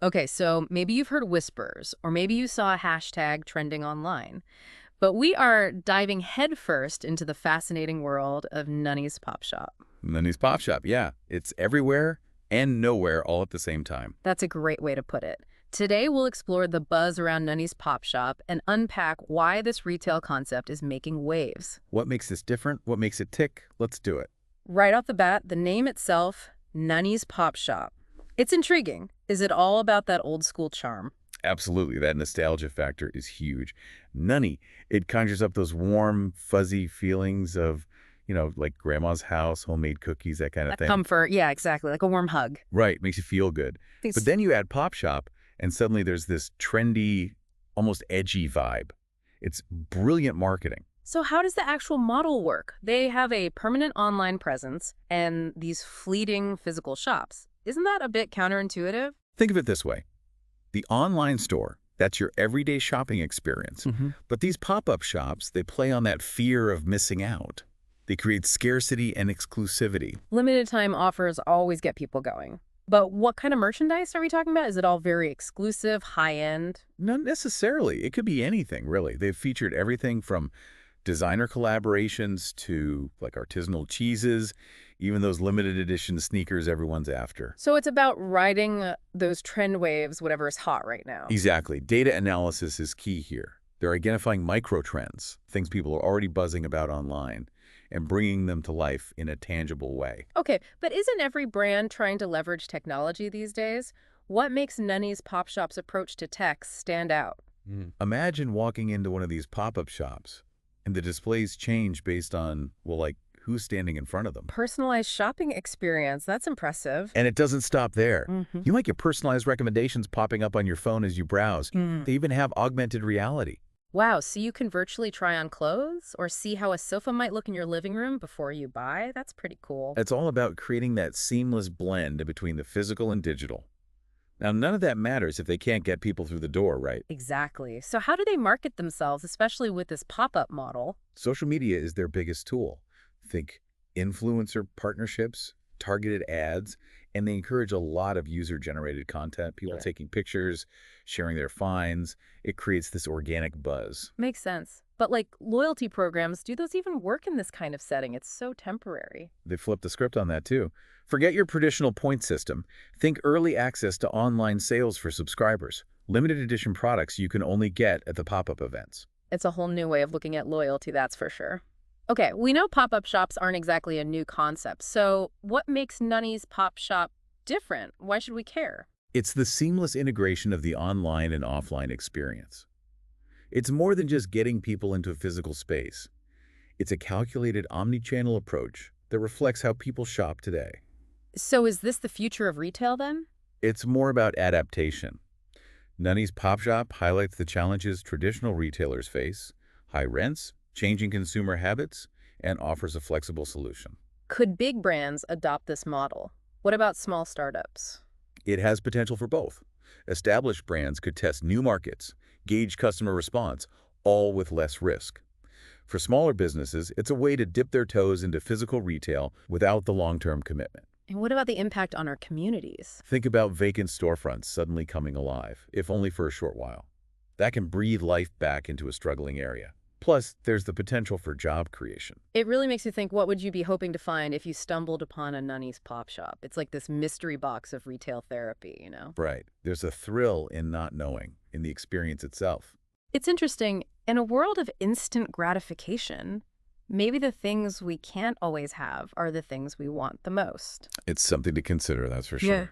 Okay, so maybe you've heard whispers, or maybe you saw a hashtag trending online. But we are diving headfirst into the fascinating world of Nunny's Pop Shop. Nunny's Popshop, yeah. It's everywhere and nowhere all at the same time. That's a great way to put it. Today, we'll explore the buzz around Nunny's Pop Shop and unpack why this retail concept is making waves. What makes this different? What makes it tick? Let's do it. Right off the bat, the name itself, Nunny's Pop Shop. It's intriguing. Is it all about that old school charm? Absolutely, that nostalgia factor is huge. Nunny, it conjures up those warm, fuzzy feelings of, like grandma's house, homemade cookies, that kind of A thing. comfort, yeah, exactly, like a warm hug. Right, makes you feel good. But These then you add Pop Shop, and suddenly there's this trendy, almost edgy vibe. It's brilliant marketing. So how does the actual model work? They have a permanent online presence and these fleeting physical shops. Isn't that a bit counterintuitive? Think of it this way. The online store, that's your everyday shopping experience. But these pop-up shops, they play on that fear of missing out. They create scarcity and exclusivity. Limited time offers always get people going. But what kind of merchandise are we talking about? Is it all very exclusive, high-end? Not necessarily. It could be anything, really. They've featured everything from designer collaborations to like artisanal cheeses, even those limited edition sneakers everyone's after. So it's about riding those trend waves, whatever is hot right now. Exactly. Data analysis is key here. They're identifying micro-trends, things people are already buzzing about online, and bringing them to life in a tangible way. Okay, but isn't every brand trying to leverage technology these days? What makes Nunny's Pop Shop's approach to tech stand out? Imagine walking into one of these pop-up shops, and the displays change based on, well, like, who's standing in front of them. Personalized shopping experience. That's impressive. And it doesn't stop there. Mhm. You might get personalized recommendations popping up on your phone as you browse. They even have augmented reality. Wow, so you can virtually try on clothes or see how a sofa might look in your living room before you buy? That's pretty cool. It's all about creating that seamless blend between the physical and digital. Now, none of that matters if they can't get people through the door, right? Exactly. So how do they market themselves, especially with this pop-up model? Social media is their biggest tool. Think influencer partnerships, targeted ads, and they encourage a lot of user-generated content, people taking pictures, sharing their finds. It creates this organic buzz. Makes sense. But like loyalty programs, do those even work in this kind of setting? It's so temporary. They flipped the script on that too. Forget your traditional point system. Think early access to online sales for subscribers. Limited edition products you can only get at the pop-up events. It's a whole new way of looking at loyalty, that's for sure. Okay, we know pop-up shops aren't exactly a new concept. So what makes Nunny's Pop Shop different? Why should we care? It's the seamless integration of the online and offline experience. It's more than just getting people into a physical space. It's a calculated omni-channel approach that reflects how people shop today. So is this the future of retail then? It's more about adaptation. Nunny's Pop Shop highlights the challenges traditional retailers face: high rents, changing consumer habits, and offers a flexible solution. Could big brands adopt this model? What about small startups? It has potential for both. Established brands could test new markets, gauge customer response, all with less risk. For smaller businesses, it's a way to dip their toes into physical retail without the long-term commitment. And what about the impact on our communities? Think about vacant storefronts suddenly coming alive, if only for a short while. That can breathe life back into a struggling area. Plus, there's the potential for job creation. It really makes you think, what would you be hoping to find if you stumbled upon a Nunny's Pop Shop? It's like this mystery box of retail therapy, you know? Right. There's a thrill in not knowing, in the experience itself. It's interesting. In a world of instant gratification, maybe the things we can't always have are the things we want the most. It's something to consider, that's for sure. Yeah.